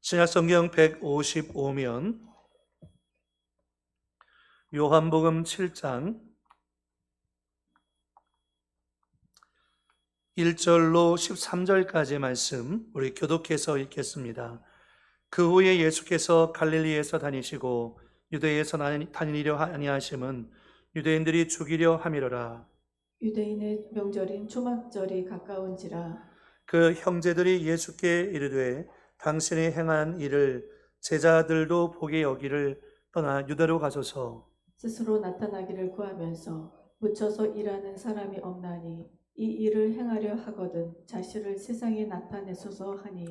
신약성경 155면 요한복음 7장 1절로 13절까지의 말씀 우리 교독해서 읽겠습니다. 그 후에 예수께서 갈릴리에서 다니시고 유대에서 다니려 아니하심은 유대인들이 죽이려 함이로라. 유대인의 명절인 초막절이 가까운지라. 그 형제들이 예수께 이르되 당신이 행한 일을 제자들도 보게 여기를 떠나 유대로 가소서. 스스로 나타나기를 구하면서 묻혀서 일하는 사람이 없나니 이 일을 행하려 하거든 자신을 세상에 나타내소서 하니,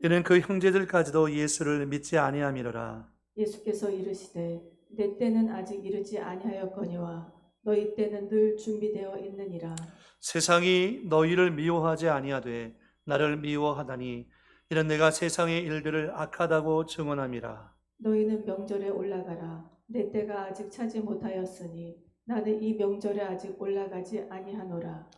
이는 그 형제들까지도 예수를 믿지 아니함이로라. 예수께서 이르시되 내 때는 아직 이르지 아니하였거니와 너희 때는 늘 준비되어 있느니라. 세상이 너희를 미워하지 아니하되 나를 미워하다니 이는 내가 세상의 일들을 악하다고 증언함이라. 너희는 명절에 올라가라. 내 때가 아직 차지 못하였으니 나는 이 명절에 아직 올라가지 아니하노라.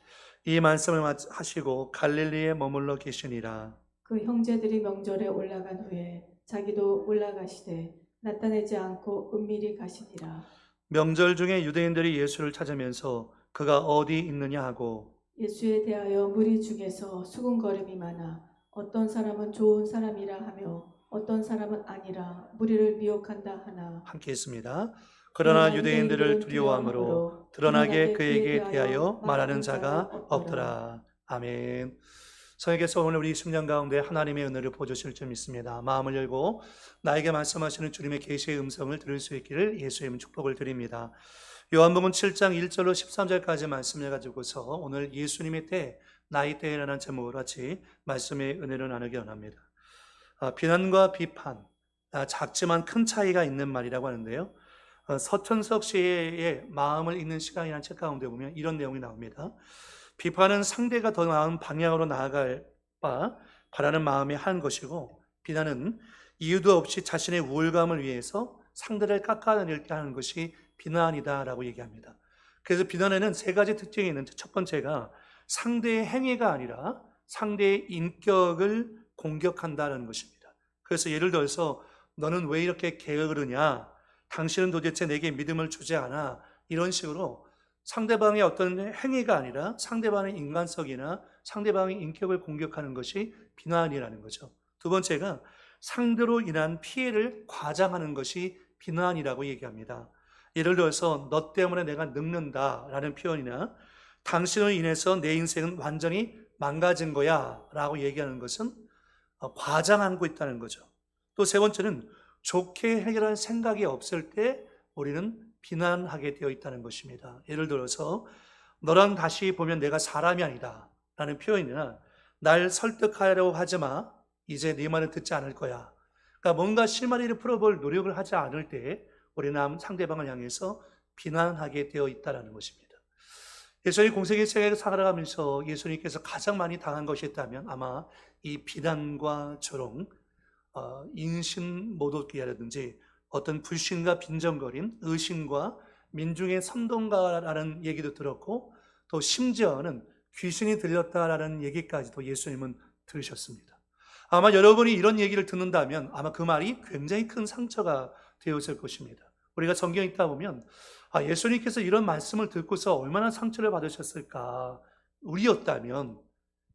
이 말씀을 하시고 갈릴리에 머물러 계시니라. 그 형제들이 명절에 올라간 후에 자기도 올라가시되 나타내지 않고 은밀히 가시니라. 명절 중에 유대인들이 예수를 찾으면서 그가 어디 있느냐 하고 예수에 대하여 무리 중에서 수군거림이 많아 어떤 사람은 좋은 사람이라 하며 어떤 사람은 아니라 무리를 미혹한다 하나. 함께 했습니다. 그러나 유대인들을 두려워함으로 드러나게 그에게 대하여 말하는 자가 없더라. 아멘. 성령께서 오늘 우리 심령 가운데 하나님의 은혜를 보여주실 줄 믿습니다. 마음을 열고 나에게 말씀하시는 주님의 계시의 음성을 들을 수 있기를 예수의 축복을 드립니다. 요한복음 7장 1절로 13절까지 말씀을 가지고서 오늘 예수님의 때, 나의 때라는 제목으로 같이 말씀의 은혜를 나누기 원합니다. 비난과 비판, 작지만 큰 차이가 있는 말이라고 하는데요. 서천석 씨의 마음을 읽는 시간이라는 책 가운데 보면 이런 내용이 나옵니다. 비판은 상대가 더 나은 방향으로 나아갈 바 바라는 마음에 한 것이고, 비난은 이유도 없이 자신의 우월감을 위해서 상대를 깎아내릴 때 하는 것이 비난이다라고 얘기합니다. 그래서 비난에는 세 가지 특징이 있는데, 첫 번째가 상대의 행위가 아니라 상대의 인격을 공격한다는 것입니다. 그래서 예를 들어서 너는 왜 이렇게 게으르냐? 당신은 도대체 내게 믿음을 주지 않아? 이런 식으로 상대방의 어떤 행위가 아니라 상대방의 인간성이나 상대방의 인격을 공격하는 것이 비난이라는 거죠. 두 번째가 상대로 인한 피해를 과장하는 것이 비난이라고 얘기합니다. 예를 들어서 너 때문에 내가 늙는다라는 표현이나 당신으로 인해서 내 인생은 완전히 망가진 거야 라고 얘기하는 것은 과장하고 있다는 거죠. 또 세 번째는 좋게 해결할 생각이 없을 때 우리는 비난하게 되어 있다는 것입니다. 예를 들어서 너랑 다시 보면 내가 사람이 아니다 라는 표현이나 날 설득하려고 하지 마, 이제 네 말을 듣지 않을 거야. 그러니까 뭔가 실마리를 풀어볼 노력을 하지 않을 때 우리는 상대방을 향해서 비난하게 되어 있다는 것입니다. 예수님 공생의 세계를 살아가면서 예수님께서 가장 많이 당한 것이 있다면 아마 이 비난과 조롱, 인신모독이라든지 어떤 불신과 빈정거림, 의심과 민중의 선동가라는 얘기도 들었고, 또 심지어는 귀신이 들렸다라는 얘기까지도 예수님은 들으셨습니다. 아마 여러분이 이런 얘기를 듣는다면 아마 그 말이 굉장히 큰 상처가 되었을 것입니다. 우리가 성경 읽다 보면 예수님께서 이런 말씀을 듣고서 얼마나 상처를 받으셨을까. 우리였다면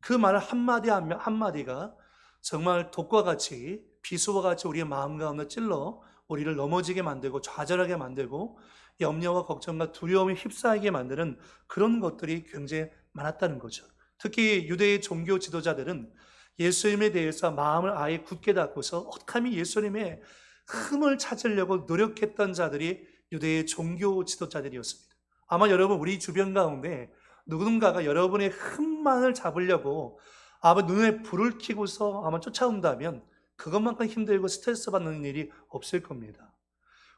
그 말 한마디 한마디가 정말 독과 같이, 비수와 같이 우리의 마음 가운데 찔러 우리를 넘어지게 만들고 좌절하게 만들고 염려와 걱정과 두려움에 휩싸이게 만드는 그런 것들이 굉장히 많았다는 거죠. 특히 유대의 종교 지도자들은 예수님에 대해서 마음을 아예 굳게 닫고서 어떡하면 예수님의 흠을 찾으려고 노력했던 자들이 유대의 종교 지도자들이었습니다. 아마 여러분 우리 주변 가운데 누군가가 여러분의 흠만을 잡으려고 아마 눈에 불을 켜고서 아마 쫓아온다면 그것만큼 힘들고 스트레스 받는 일이 없을 겁니다.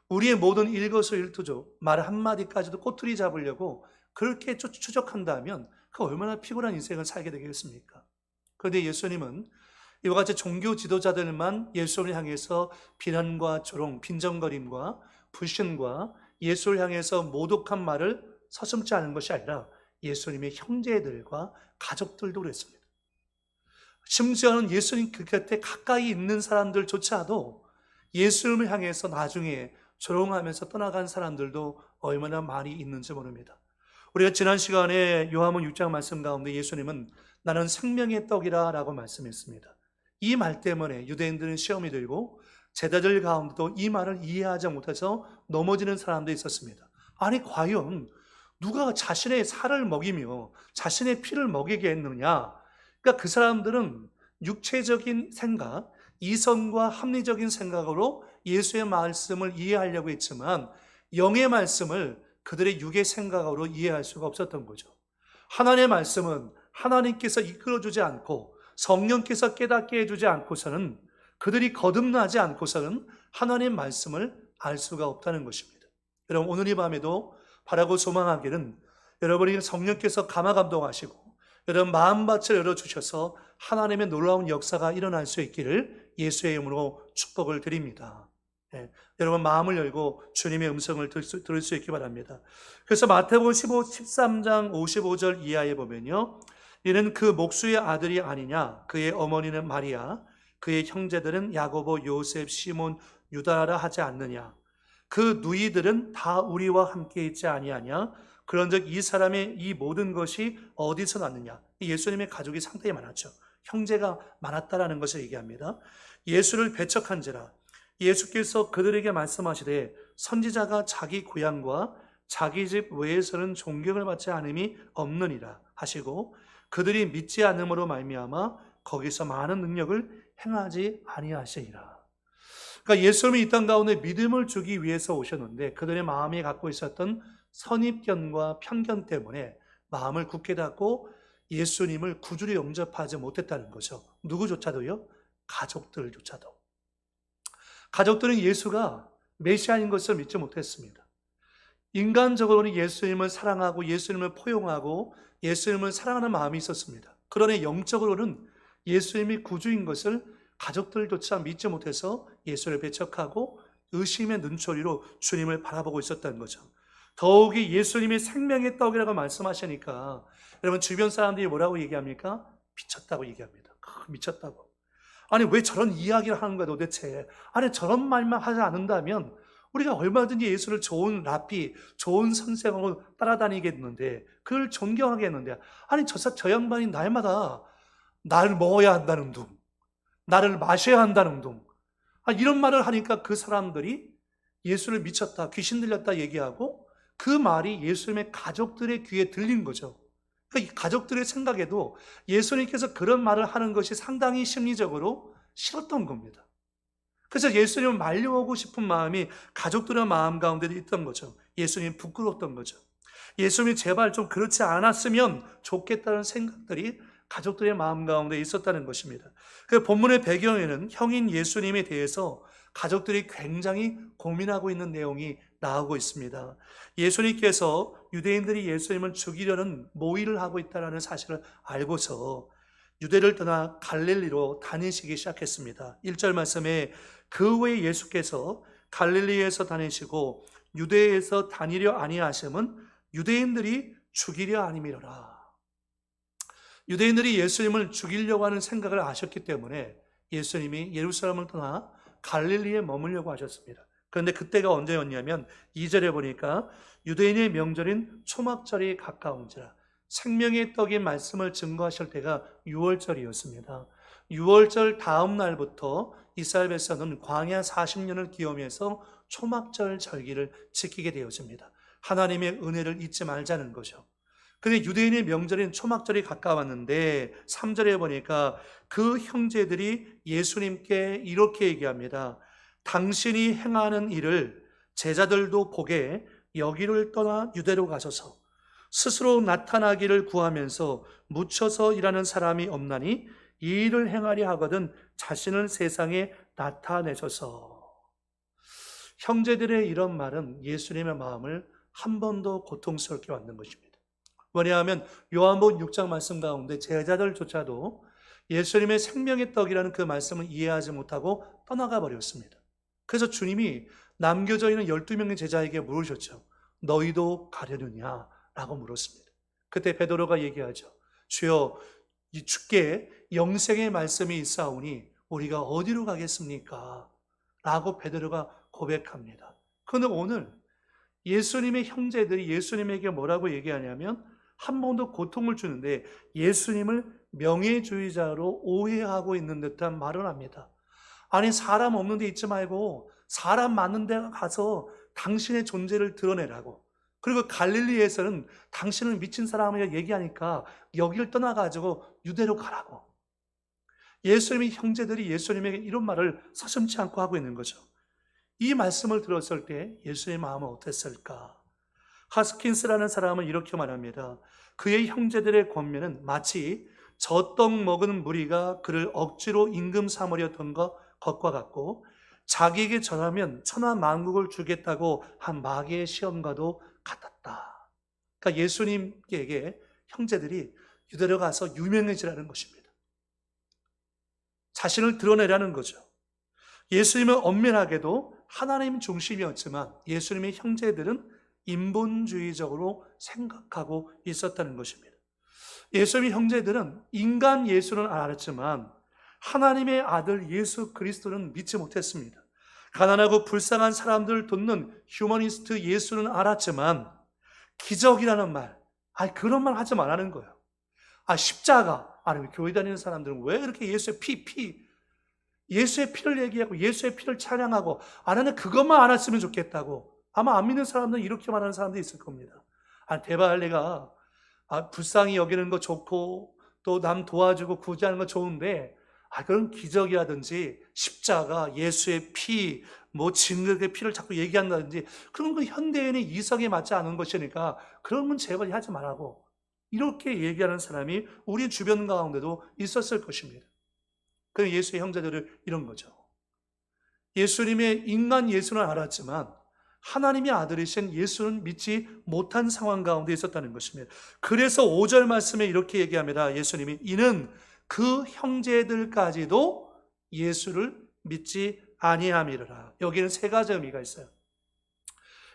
우리의 모든 일거수일투족, 말 한마디까지도 꼬투리 잡으려고 그렇게 추적한다면 그 얼마나 피곤한 인생을 살게 되겠습니까? 그런데 예수님은 이와 같이 종교 지도자들만 예수를 향해서 비난과 조롱, 빈정거림과 불신과 예수를 향해서 모독한 말을 서슴지 않은 것이 아니라 예수님의 형제들과 가족들도 그랬습니다. 심지어는 예수님 그 곁에 가까이 있는 사람들조차도 예수님을 향해서 나중에 조롱하면서 떠나간 사람들도 얼마나 많이 있는지 모릅니다. 우리가 지난 시간에 요한복음 6장 말씀 가운데 예수님은 나는 생명의 떡이라 라고 말씀했습니다. 이 말 때문에 유대인들은 시험이 들고 제자들 가운데도 이 말을 이해하지 못해서 넘어지는 사람도 있었습니다. 아니 과연 누가 자신의 살을 먹이며 자신의 피를 먹이겠느냐? 그러니까 그 사람들은 육체적인 생각, 이성과 합리적인 생각으로 예수의 말씀을 이해하려고 했지만 영의 말씀을 그들의 육의 생각으로 이해할 수가 없었던 거죠. 하나님의 말씀은 하나님께서 이끌어주지 않고 성령께서 깨닫게 해주지 않고서는, 그들이 거듭나지 않고서는 하나님의 말씀을 알 수가 없다는 것입니다. 여러분, 오늘 이 밤에도 바라고 소망하기는 여러분이 성령께서 감화 감동하시고 여러분 마음밭을 열어주셔서 하나님의 놀라운 역사가 일어날 수 있기를 예수의 이름으로 축복을 드립니다. 예, 여러분 마음을 열고 주님의 음성을 들을 수 있기 바랍니다. 그래서 마태복음 13장 55절 이하에 보면요, 이는 그 목수의 아들이 아니냐, 그의 어머니는 마리아, 그의 형제들은 야고보, 요셉, 시몬, 유다라 하지 않느냐, 그 누이들은 다 우리와 함께 있지 아니하냐, 그런즉 이 사람의 이 모든 것이 어디서 났느냐. 예수님의 가족이 상당히 많았죠. 형제가 많았다라는 것을 얘기합니다. 예수를 배척한지라 예수께서 그들에게 말씀하시되 선지자가 자기 고향과 자기 집 외에서는 존경을 받지 않음이 없느니라 하시고 그들이 믿지 않음으로 말미암아 거기서 많은 능력을 행하지 아니하시리라. 그러니까 예수님이 이 땅 가운데 믿음을 주기 위해서 오셨는데 그들의 마음에 갖고 있었던 선입견과 편견 때문에 마음을 굳게 닫고 예수님을 구주로 영접하지 못했다는 거죠. 누구조차도요? 가족들조차도. 가족들은 예수가 메시아인 것을 믿지 못했습니다. 인간적으로는 예수님을 사랑하고 예수님을 포용하고 예수님을 사랑하는 마음이 있었습니다. 그러나 영적으로는 예수님이 구주인 것을 가족들조차 믿지 못해서 예수를 배척하고 의심의 눈초리로 주님을 바라보고 있었다는 거죠. 더욱이 예수님이 생명의 떡이라고 말씀하시니까 여러분 주변 사람들이 뭐라고 얘기합니까? 미쳤다고 얘기합니다. 미쳤다고. 아니 왜 저런 이야기를 하는 거야 도대체. 아니 저런 말만 하지 않는다면 우리가 얼마든지 예수를 좋은 랍비, 좋은 선생으로 따라다니겠는데 그를 존경하겠는데 아니 저 양반이 날마다 나를 먹어야 한다는 둥, 나를 마셔야 한다는 둥, 이런 말을 하니까 그 사람들이 예수를 미쳤다, 귀신 들렸다 얘기하고 그 말이 예수님의 가족들의 귀에 들린 거죠. 그러니까 이 가족들의 생각에도 예수님께서 그런 말을 하는 것이 상당히 심리적으로 싫었던 겁니다. 그래서 예수님을 말려오고 싶은 마음이 가족들의 마음 가운데도 있던 거죠. 예수님 부끄러웠던 거죠. 예수님이 제발 좀 그렇지 않았으면 좋겠다는 생각들이 가족들의 마음 가운데 있었다는 것입니다. 그 본문의 배경에는 형인 예수님에 대해서 가족들이 굉장히 고민하고 있는 내용이 나오고 있습니다. 예수님께서 유대인들이 예수님을 죽이려는 모의를 하고 있다는 사실을 알고서 유대를 떠나 갈릴리로 다니시기 시작했습니다. 1절 말씀에 그 후에 예수께서 갈릴리에서 다니시고 유대에서 다니려 아니하심은 유대인들이 죽이려 아니미로라. 유대인들이 예수님을 죽이려고 하는 생각을 아셨기 때문에 예수님이 예루살렘을 떠나 갈릴리에 머물려고 하셨습니다. 그런데 그때가 언제였냐면 2절에 보니까 유대인의 명절인 초막절이 가까운지라 생명의 떡인 말씀을 증거하실 때가 6월절이었습니다. 6월절 다음 날부터 이스라엘 백성은 광야 40년을 기념해서 초막절 절기를 지키게 되어집니다. 하나님의 은혜를 잊지 말자는 거죠. 근데 유대인의 명절인 초막절이 가까웠는데 3절에 보니까 그 형제들이 예수님께 이렇게 얘기합니다. 당신이 행하는 일을 제자들도 보게 여기를 떠나 유대로 가소서. 스스로 나타나기를 구하면서 묻혀서 일하는 사람이 없나니 이 일을 행하려 하거든 자신을 세상에 나타내소서. 형제들의 이런 말은 예수님의 마음을 한 번 더 고통스럽게 만든 것입니다. 왜냐하면 요한복음 6장 말씀 가운데 제자들조차도 예수님의 생명의 떡이라는 그 말씀을 이해하지 못하고 떠나가 버렸습니다. 그래서 주님이 남겨져 있는 12명의 제자에게 물으셨죠. 너희도 가려느냐? 라고 물었습니다. 그때 베드로가 얘기하죠. 주여 이 주께 영생의 말씀이 있사오니 우리가 어디로 가겠습니까? 라고 베드로가 고백합니다. 그런데 오늘 예수님의 형제들이 예수님에게 뭐라고 얘기하냐면 한 번 더 고통을 주는데 예수님을 명예주의자로 오해하고 있는 듯한 말을 합니다. 아니, 사람 없는 데 있지 말고 사람 많은 데 가서 당신의 존재를 드러내라고. 그리고 갈릴리에서는 당신은 미친 사람이라 얘기하니까 여기를 떠나가지고 유대로 가라고. 예수님의 형제들이 예수님에게 이런 말을 서슴지 않고 하고 있는 거죠. 이 말씀을 들었을 때 예수의 마음은 어땠을까? 하스킨스라는 사람은 이렇게 말합니다. 그의 형제들의 권면은 마치 젖떡 먹은 무리가 그를 억지로 임금 삼으려던 것과 같고 자기에게 전하면 천하 만국을 주겠다고 한 마귀의 시험과도 같았다. 그러니까 예수님에게 형제들이 유대로 가서 유명해지라는 것입니다. 자신을 드러내라는 거죠. 예수님은 엄밀하게도 하나님 중심이었지만 예수님의 형제들은 인본주의적으로 생각하고 있었다는 것입니다. 예수님의 형제들은 인간 예수는 알았지만 하나님의 아들 예수 그리스도는 믿지 못했습니다. 가난하고 불쌍한 사람들을 돕는 휴머니스트 예수는 알았지만 기적이라는 말, 그런 말 하지 말라는 거예요. 십자가, 교회 다니는 사람들은 왜 이렇게 예수의 예수의 피를 얘기하고 예수의 피를 찬양하고 나는 그것만 알았으면 좋겠다고. 아마 안 믿는 사람들은 이렇게 말하는 사람들이 있을 겁니다. 대발레가 불쌍히 여기는 거 좋고 또 남 도와주고 구제하는 거 좋은데 그런 기적이라든지 십자가, 예수의 피, 진흙의 피를 자꾸 얘기한다든지 그런 건 현대인의 이성에 맞지 않은 것이니까 그런 건 제발 하지 말라고 이렇게 얘기하는 사람이 우리 주변 가운데도 있었을 것입니다. 그래서 예수의 형제들을 이런 거죠. 예수님의 인간 예수는 알았지만 하나님의 아들이신 예수는 믿지 못한 상황 가운데 있었다는 것입니다. 그래서 5절 말씀에 이렇게 얘기합니다. 예수님이 이는 그 형제들까지도 예수를 믿지 아니함이라. 여기는 세 가지 의미가 있어요.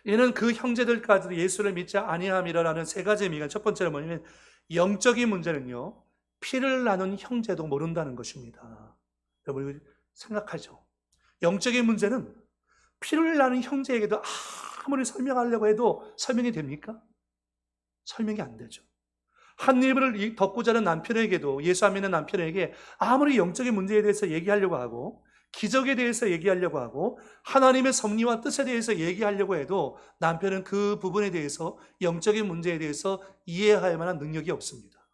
이는 그 형제들까지도 예수를 믿지 아니함이라는 세 가지 의미가, 첫 번째는 뭐냐면 영적인 문제는요, 피를 나눈 형제도 모른다는 것입니다. 여러분 생각하죠. 영적인 문제는 피를 나눈 형제에게도 아무리 설명하려고 해도 설명이 됩니까? 설명이 안 되죠. 한 입을 덮고 자는 남편에게도, 예수 안 믿는 남편에게 아무리 영적인 문제에 대해서 얘기하려고 하고 기적에 대해서 얘기하려고 하고 하나님의 섭리와 뜻에 대해서 얘기하려고 해도 남편은 그 부분에 대해서, 영적인 문제에 대해서 이해할 만한 능력이 없습니다.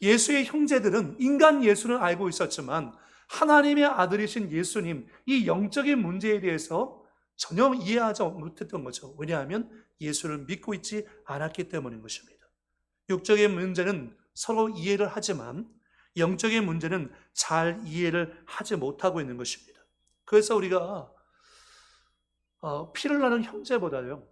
예수의 형제들은 인간 예수는 알고 있었지만 하나님의 아들이신 예수님, 이 영적인 문제에 대해서 전혀 이해하지 못했던 거죠. 왜냐하면 예수를 믿고 있지 않았기 때문인 것입니다. 육적인 문제는 서로 이해를 하지만 영적인 문제는 잘 이해를 하지 못하고 있는 것입니다. 그래서 우리가 피를 나눈 형제보다요,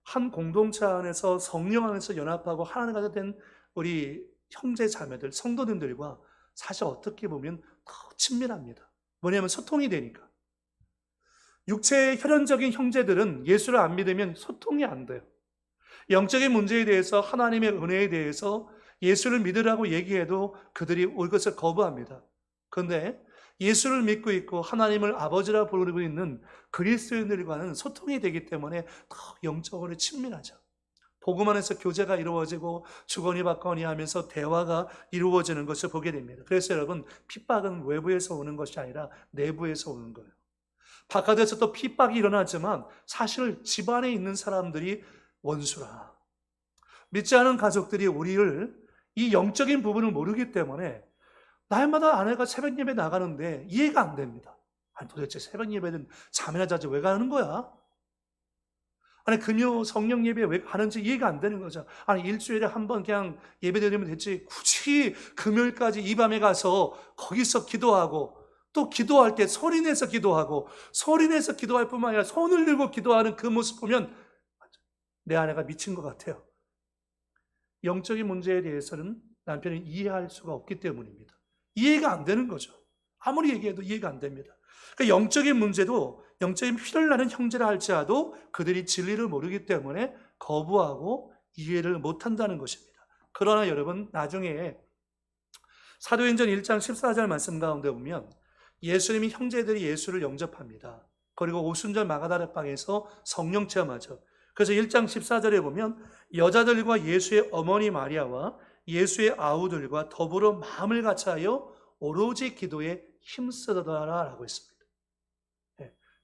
한 공동체 안에서 성령 안에서 연합하고 하나가 된 우리 형제 자매들, 성도님들과 사실 어떻게 보면 더 친밀합니다. 뭐냐면 소통이 되니까. 육체의 혈연적인 형제들은 예수를 안 믿으면 소통이 안 돼요. 영적인 문제에 대해서, 하나님의 은혜에 대해서 예수를 믿으라고 얘기해도 그들이 올 것을 거부합니다. 그런데 예수를 믿고 있고 하나님을 아버지라 부르고 있는 그리스도인들과는 소통이 되기 때문에 더 영적으로 친밀하죠. 복음 안에서 교제가 이루어지고 주거니 받거니 하면서 대화가 이루어지는 것을 보게 됩니다. 그래서 여러분, 핍박은 외부에서 오는 것이 아니라 내부에서 오는 거예요. 바깥에서 또 핍박이 일어나지만 사실 집안에 있는 사람들이 원수라. 믿지 않은 가족들이 우리를 이 영적인 부분을 모르기 때문에 날마다 아내가 새벽 예배 나가는데 이해가 안 됩니다. 도대체 새벽 예배는 자매나 자주 왜 가는 거야? 금요 성령 예배 왜 가는지 이해가 안 되는 거죠. 일주일에 한 번 그냥 예배 드리면 됐지 굳이 금요일까지 이 밤에 가서 거기서 기도하고 또 기도할 때 소리내서 기도하고 소리내서 기도할 뿐만 아니라 손을 들고 기도하는 그 모습 보면 내 아내가 미친 것 같아요. 영적인 문제에 대해서는 남편이 이해할 수가 없기 때문입니다. 이해가 안 되는 거죠. 아무리 얘기해도 이해가 안 됩니다. 그러니까 영적인 문제도, 영적인 피를 나는 형제라 할지라도 그들이 진리를 모르기 때문에 거부하고 이해를 못한다는 것입니다. 그러나 여러분, 나중에 사도행전 1장 14절 말씀 가운데 보면 예수님이 형제들이 예수를 영접합니다. 그리고 오순절 마가다락방에서 성령 체험하죠. 그래서 1장 14절에 보면 여자들과 예수의 어머니 마리아와 예수의 아우들과 더불어 마음을 같이하여 오로지 기도에 힘쓰더라라고 했습니다.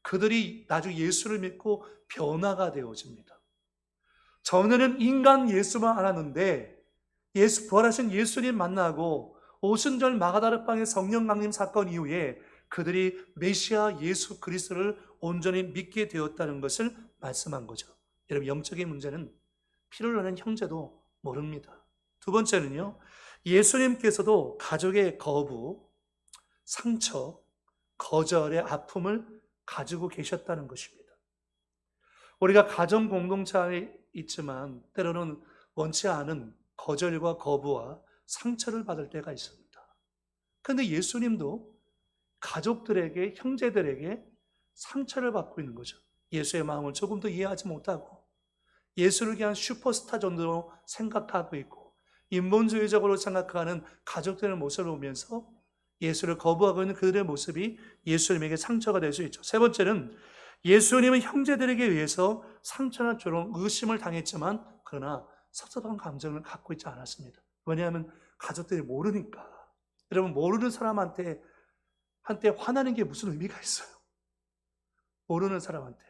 그들이 나중에 예수를 믿고 변화가 되어집니다. 전에는 인간 예수만 알았는데 부활하신 예수님 만나고 오순절 마가다락방의 성령 강림 사건 이후에 그들이 메시아 예수 그리스도를 온전히 믿게 되었다는 것을 말씀한 거죠. 여러분, 영적인 문제는 피를 나는 형제도 모릅니다. 두 번째는요, 예수님께서도 가족의 거부, 상처, 거절의 아픔을 가지고 계셨다는 것입니다. 우리가 가정 공동체에 있지만 때로는 원치 않은 거절과 거부와 상처를 받을 때가 있습니다. 그런데 예수님도 가족들에게, 형제들에게 상처를 받고 있는 거죠. 예수의 마음을 조금 더 이해하지 못하고 예수를 그냥 슈퍼스타 정도로 생각하고 있고 인본주의적으로 생각하는 가족들의 모습을 보면서 예수를 거부하고 있는 그들의 모습이 예수님에게 상처가 될 수 있죠. 세 번째는 예수님은 형제들에게 의해서 상처나 조롱, 의심을 당했지만 그러나 섭섭한 감정을 갖고 있지 않았습니다. 왜냐하면 가족들이 모르니까. 여러분, 모르는 사람한테 화나는 게 무슨 의미가 있어요? 모르는 사람한테.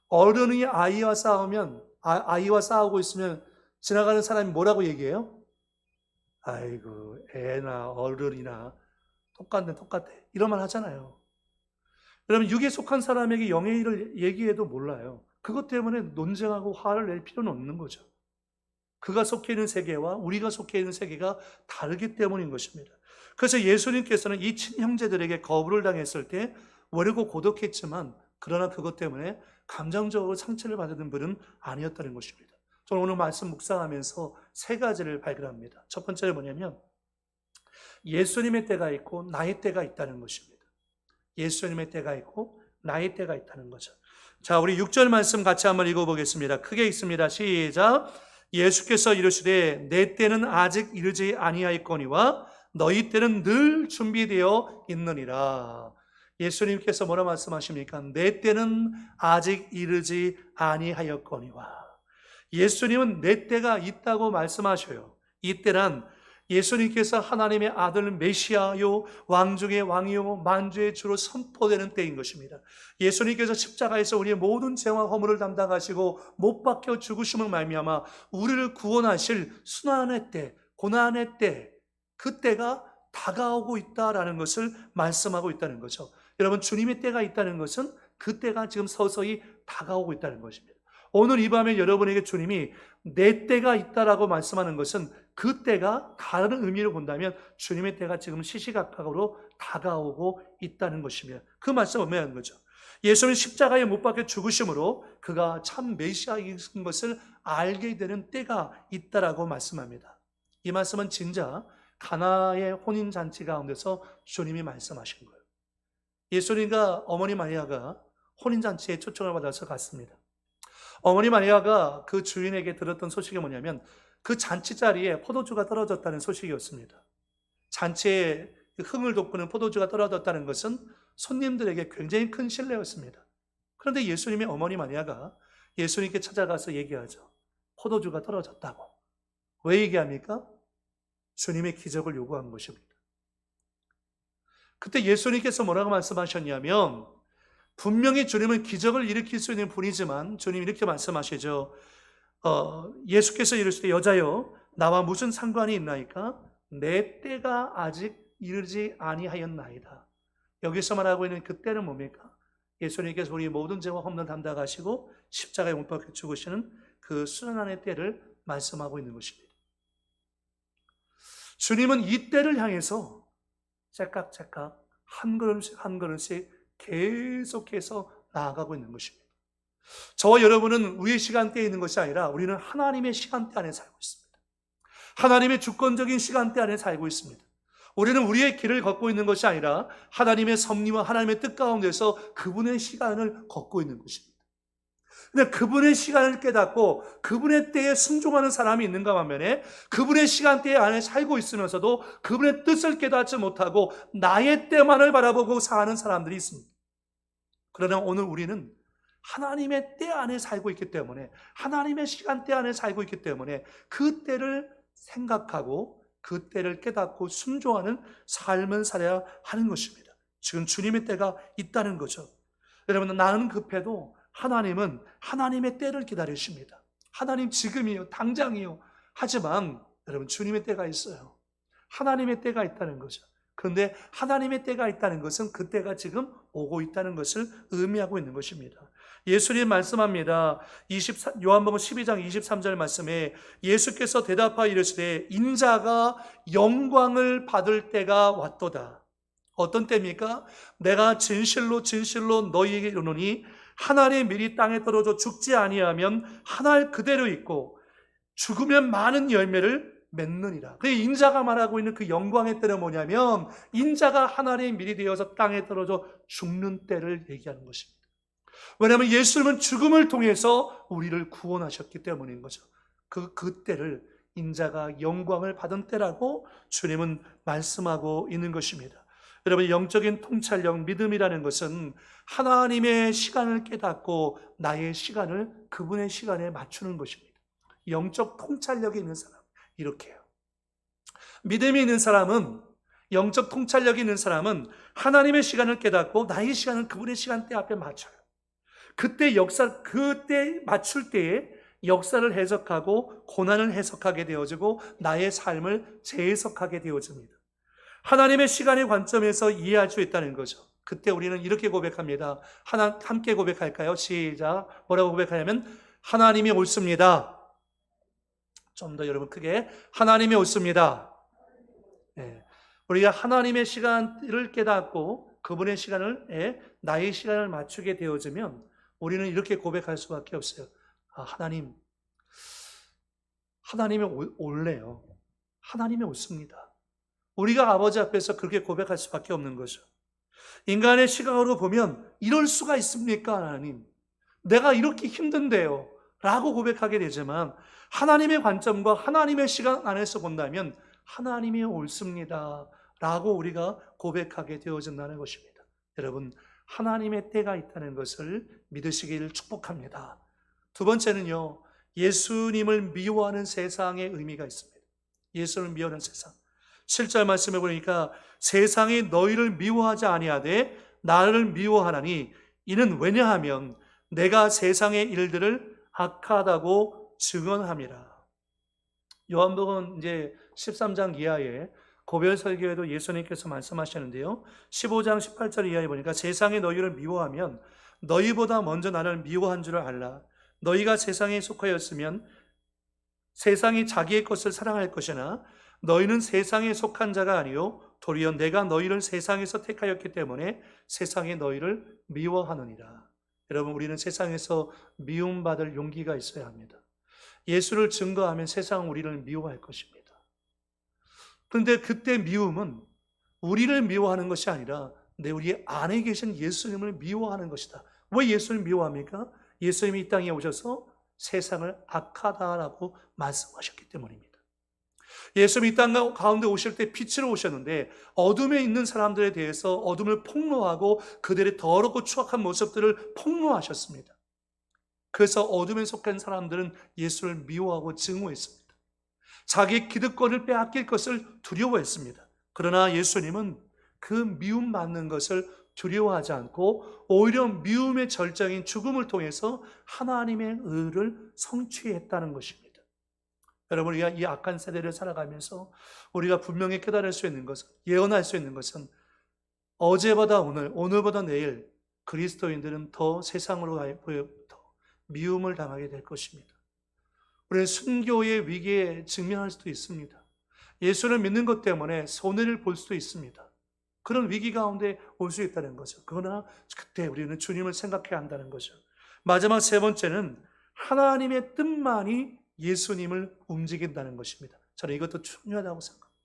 어른이 아이와 싸우고 있으면 지나가는 사람이 뭐라고 얘기해요? 아이고, 애나 어른이나 똑같아. 이런 말 하잖아요. 여러분, 육에 속한 사람에게 영의 일을 얘기해도 몰라요. 그것 때문에 논쟁하고 화를 낼 필요는 없는 거죠. 그가 속해 있는 세계와 우리가 속해 있는 세계가 다르기 때문인 것입니다. 그래서 예수님께서는 이 친형제들에게 거부를 당했을 때 외롭고 고독했지만 그러나 그것 때문에 감정적으로 상처를 받는 분은 아니었다는 것입니다. 저는 오늘 말씀 묵상하면서 세 가지를 발견합니다. 첫 번째는 뭐냐면 예수님의 때가 있고 나의 때가 있다는 것입니다. 예수님의 때가 있고 나의 때가 있다는 거죠. 자, 우리 6절 말씀 같이 한번 읽어보겠습니다. 크게 읽습니다. 시작. 예수께서 이르시되 내 때는 아직 이르지 아니하였거니와 너희 때는 늘 준비되어 있느니라. 예수님께서 뭐라 말씀하십니까? 내 때는 아직 이르지 아니하였거니와. 예수님은 내 때가 있다고 말씀하셔요. 이 때란 예수님께서 하나님의 아들 메시아요, 왕중의 왕이요, 만주의 주로 선포되는 때인 것입니다. 예수님께서 십자가에서 우리의 모든 죄와 허물을 담당하시고 못 박혀 죽으심을 말미암아 우리를 구원하실 순환의 때, 고난의 때, 그 때가 다가오고 있다라는 것을 말씀하고 있다는 거죠. 여러분, 주님의 때가 있다는 것은 그 때가 지금 서서히 다가오고 있다는 것입니다. 오늘 이 밤에 여러분에게 주님이 내 때가 있다라고 말씀하는 것은 그 때가 다른 의미로 본다면 주님의 때가 지금 시시각각으로 다가오고 있다는 것입니다. 그 말씀은 뭐냐는 거죠. 예수는 십자가에 못 박혀 죽으심으로 그가 참 메시아인 것을 알게 되는 때가 있다라고 말씀합니다. 이 말씀은 진짜 가나의 혼인잔치 가운데서 주님이 말씀하신 거예요. 예수님과 어머니 마리아가 혼인잔치에 초청을 받아서 갔습니다. 어머니 마리아가 그 주인에게 들었던 소식이 뭐냐면 그 잔치 자리에 포도주가 떨어졌다는 소식이었습니다. 잔치에 흥을 돋구는 포도주가 떨어졌다는 것은 손님들에게 굉장히 큰 신뢰였습니다. 그런데 예수님의 어머니 마리아가 예수님께 찾아가서 얘기하죠. 포도주가 떨어졌다고. 왜 얘기합니까? 주님의 기적을 요구한 것입니다. 그때 예수님께서 뭐라고 말씀하셨냐면 분명히 주님은 기적을 일으킬 수 있는 분이지만 주님이 이렇게 말씀하시죠. 예수께서 이르시되 여자여 나와 무슨 상관이 있나이까? 내 때가 아직 이르지 아니하였나이다. 여기서 말하고 있는 그 때는 뭡니까? 예수님께서 우리 모든 죄와 허물을 담당하시고 십자가에 못 박혀 죽으시는 그 순환의 때를 말씀하고 있는 것입니다. 주님은 이 때를 향해서 째깍째깍 한 걸음씩 한 걸음씩 계속해서 나아가고 있는 것입니다. 저와 여러분은 우리의 시간대에 있는 것이 아니라 우리는 하나님의 시간대 안에 살고 있습니다. 하나님의 주권적인 시간대 안에 살고 있습니다. 우리는 우리의 길을 걷고 있는 것이 아니라 하나님의 섭리와 하나님의 뜻 가운데서 그분의 시간을 걷고 있는 것입니다. 근데 그분의 시간을 깨닫고 그분의 때에 순종하는 사람이 있는가 반면에 그분의 시간대 안에 살고 있으면서도 그분의 뜻을 깨닫지 못하고 나의 때만을 바라보고 사는 사람들이 있습니다. 그러나 오늘 우리는 하나님의 때 안에 살고 있기 때문에, 하나님의 시간대 안에 살고 있기 때문에 그 때를 생각하고 그 때를 깨닫고 순종하는 삶을 살아야 하는 것입니다. 지금 주님의 때가 있다는 거죠. 여러분, 나는 급해도 하나님은 하나님의 때를 기다리십니다. 하나님 지금이요, 당장이요. 하지만 여러분, 주님의 때가 있어요. 하나님의 때가 있다는 거죠. 그런데 하나님의 때가 있다는 것은 그 때가 지금 오고 있다는 것을 의미하고 있는 것입니다. 예수님 말씀합니다. 요한복음 12장 23절 말씀에 예수께서 대답하여 이르시되 인자가 영광을 받을 때가 왔도다. 어떤 때입니까? 내가 진실로 진실로 너희에게 이르노니 하나님의 밀이 땅에 떨어져 죽지 아니하면 하늘 그대로 있고 죽으면 많은 열매를 맺느니라. 그 인자가 말하고 있는 그 영광의 때는 뭐냐면 인자가 하나님의 밀이 되어서 땅에 떨어져 죽는 때를 얘기하는 것입니다. 왜냐하면 예수님은 죽음을 통해서 우리를 구원하셨기 때문인 거죠. 그 때를 인자가 영광을 받은 때라고 주님은 말씀하고 있는 것입니다. 여러분, 영적인 통찰력, 믿음이라는 것은 하나님의 시간을 깨닫고 나의 시간을 그분의 시간에 맞추는 것입니다. 영적 통찰력이 있는 사람, 이렇게 해요. 믿음이 있는 사람은, 영적 통찰력이 있는 사람은 하나님의 시간을 깨닫고 나의 시간을 그분의 시간대 앞에 맞춰요. 그때 맞출 때에 역사를 해석하고 고난을 해석하게 되어지고 나의 삶을 재해석하게 되어집니다. 하나님의 시간의 관점에서 이해할 수 있다는 거죠. 그때 우리는 이렇게 고백합니다. 함께 고백할까요? 시작. 뭐라고 고백하냐면 하나님이 옳습니다. 좀 더 여러분 크게, 하나님이 옳습니다. 네. 우리가 하나님의 시간을 깨닫고 그분의 시간을 나의 시간을 맞추게 되어지면 우리는 이렇게 고백할 수밖에 없어요. 하나님이 옳네요. 하나님이 옳습니다. 우리가 아버지 앞에서 그렇게 고백할 수밖에 없는 거죠. 인간의 시각으로 보면 이럴 수가 있습니까, 하나님? 내가 이렇게 힘든데요 라고 고백하게 되지만 하나님의 관점과 하나님의 시간 안에서 본다면 하나님이 옳습니다 라고 우리가 고백하게 되어진다는 것입니다. 여러분, 하나님의 때가 있다는 것을 믿으시기를 축복합니다. 두 번째는요, 예수님을 미워하는 세상의 의미가 있습니다. 예수를 미워하는 세상. 7절 말씀해 보니까 세상이 너희를 미워하지 아니하되 나를 미워하나니 이는 왜냐하면 내가 세상의 일들을 악하다고 증언함이라. 요한복음 이제 13장 이하에 고별 설교에도 예수님께서 말씀하시는데요. 15장 18절 이하에 보니까 세상이 너희를 미워하면 너희보다 먼저 나를 미워한 줄을 알라. 너희가 세상에 속하였으면 세상이 자기의 것을 사랑할 것이나 너희는 세상에 속한 자가 아니요 도리어 내가 너희를 세상에서 택하였기 때문에 세상이 너희를 미워하느니라. 여러분, 우리는 세상에서 미움받을 용기가 있어야 합니다. 예수를 증거하면 세상은 우리를 미워할 것입니다. 그런데 그때 미움은 우리를 미워하는 것이 아니라 우리 안에 계신 예수님을 미워하는 것이다. 왜 예수님을 미워합니까? 예수님이 이 땅에 오셔서 세상을 악하다라고 말씀하셨기 때문입니다. 예수님이 이 땅 가운데 오실 때 빛으로 오셨는데 어둠에 있는 사람들에 대해서 어둠을 폭로하고 그들의 더럽고 추악한 모습들을 폭로하셨습니다. 그래서 어둠에 속한 사람들은 예수를 미워하고 증오했습니다. 자기 기득권을 빼앗길 것을 두려워했습니다. 그러나 예수님은 그 미움받는 것을 두려워하지 않고 오히려 미움의 절정인 죽음을 통해서 하나님의 의를 성취했다는 것입니다. 여러분, 우리가 이 악한 세대를 살아가면서 우리가 분명히 깨달을 수 있는 것은, 예언할 수 있는 것은 어제보다 오늘, 오늘보다 내일 그리스도인들은 더 세상으로 더 미움을 당하게 될 것입니다. 우리는 순교의 위기에 직면할 수도 있습니다. 예수를 믿는 것 때문에 손해를 볼 수도 있습니다. 그런 위기 가운데 올 수 있다는 거죠. 그러나 그때 우리는 주님을 생각해야 한다는 거죠. 마지막 세 번째는 하나님의 뜻만이 예수님을 움직인다는 것입니다. 저는 이것도 중요하다고 생각합니다.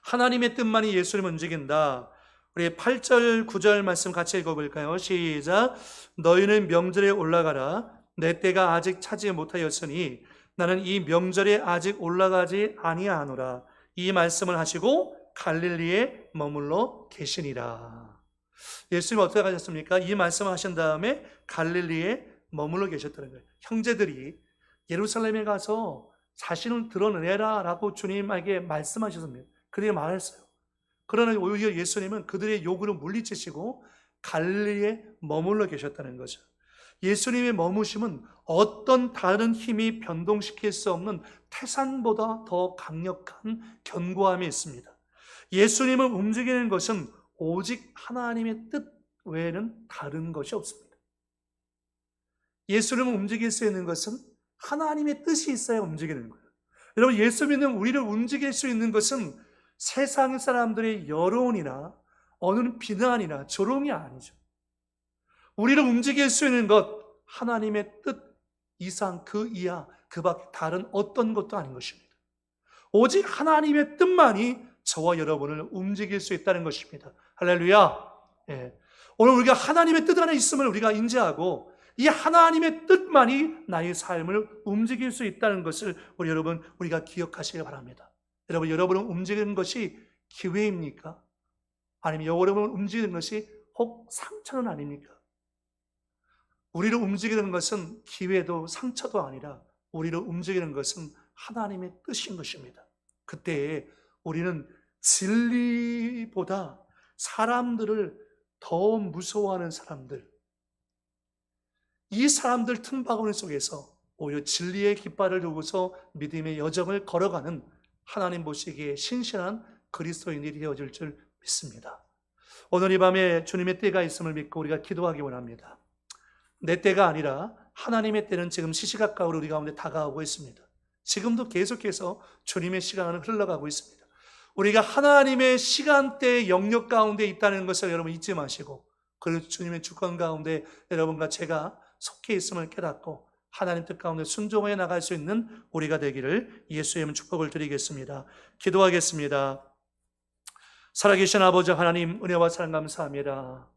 하나님의 뜻만이 예수님을 움직인다. 우리 8절 9절 말씀 같이 읽어볼까요? 시작. 너희는 명절에 올라가라. 내 때가 아직 차지 못하였으니 나는 이 명절에 아직 올라가지 아니하노라. 이 말씀을 하시고 갈릴리에 머물러 계시니라. 예수님 어떻게 하셨습니까? 이 말씀을 하신 다음에 갈릴리에 머물러 계셨다는 거예요. 형제들이 예루살렘에 가서 자신을 드러내라 라고 주님에게 말씀하셨습니다. 그들이 말했어요. 그러나 오히려 예수님은 그들의 요구를 물리치시고 갈릴리에 머물러 계셨다는 거죠. 예수님의 머무심은 어떤 다른 힘이 변동시킬 수 없는 태산보다 더 강력한 견고함이 있습니다. 예수님을 움직이는 것은 오직 하나님의 뜻 외에는 다른 것이 없습니다. 예수님을 움직일 수 있는 것은 하나님의 뜻이 있어야 움직이는 거예요. 여러분, 예수 믿는 우리를 움직일 수 있는 것은 세상 사람들의 여론이나 어느 비난이나 조롱이 아니죠. 우리를 움직일 수 있는 것, 하나님의 뜻 이상 그 이하 그 밖에 다른 어떤 것도 아닌 것입니다. 오직 하나님의 뜻만이 저와 여러분을 움직일 수 있다는 것입니다. 할렐루야. 오늘 우리가 하나님의 뜻 안에 있음을 우리가 인지하고 이 하나님의 뜻만이 나의 삶을 움직일 수 있다는 것을 우리가 기억하시기 바랍니다. 여러분을 움직이는 것이 기회입니까? 아니면 여러분을 움직이는 것이 혹 상처는 아닙니까? 우리를 움직이는 것은 기회도 상처도 아니라 우리를 움직이는 것은 하나님의 뜻인 것입니다. 그때 우리는 진리보다 사람들을 더 무서워하는 사람들, 이 사람들 틈바구니 속에서 오히려 진리의 깃발을 두고서 믿음의 여정을 걸어가는 하나님 보시기에 신실한 그리스도인이 되어질 줄 믿습니다. 오늘 이 밤에 주님의 때가 있음을 믿고 우리가 기도하기 원합니다. 내 때가 아니라 하나님의 때는 지금 시시각각으로 우리 가운데 다가오고 있습니다. 지금도 계속해서 주님의 시간은 흘러가고 있습니다. 우리가 하나님의 시간대의 영역 가운데 있다는 것을 여러분 잊지 마시고, 그리고 주님의 주권 가운데 여러분과 제가 속해 있음을 깨닫고 하나님 뜻 가운데 순종해 나갈 수 있는 우리가 되기를 예수의 이름 축복을 드리겠습니다. 기도하겠습니다. 살아계신 아버지 하나님, 은혜와 사랑 감사합니다.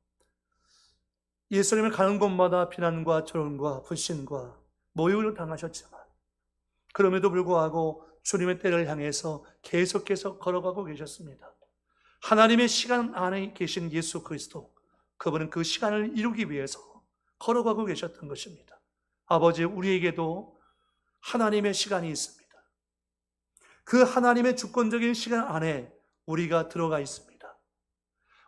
예수님을 가는 곳마다 비난과 조롱과 불신과 모욕을 당하셨지만 그럼에도 불구하고 주님의 때를 향해서 계속해서 걸어가고 계셨습니다. 하나님의 시간 안에 계신 예수 그리스도, 그분은 그 시간을 이루기 위해서 걸어가고 계셨던 것입니다. 아버지, 우리에게도 하나님의 시간이 있습니다. 그 하나님의 주권적인 시간 안에 우리가 들어가 있습니다.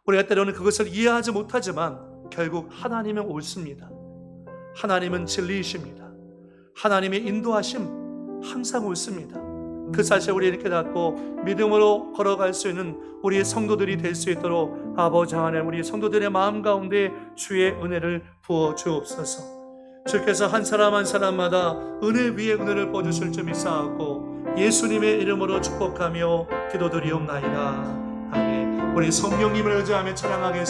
우리가 때로는 그것을 이해하지 못하지만 결국 하나님은 옳습니다. 하나님은 진리이십니다. 하나님의 인도하심 항상 옳습니다. 그 사실을 우리는 깨닫고 믿음으로 걸어갈 수 있는 우리의 성도들이 될 수 있도록 아버지 하나님, 우리 성도들의 마음 가운데 주의 은혜를 부어 주옵소서. 주께서 한 사람 한 사람마다 은혜 위에 은혜를 부어주실 줄 믿사옵고 예수님의 이름으로 축복하며 기도드리옵나이다. 아멘. 우리 성령님을 의지하며 찬양하겠습니다.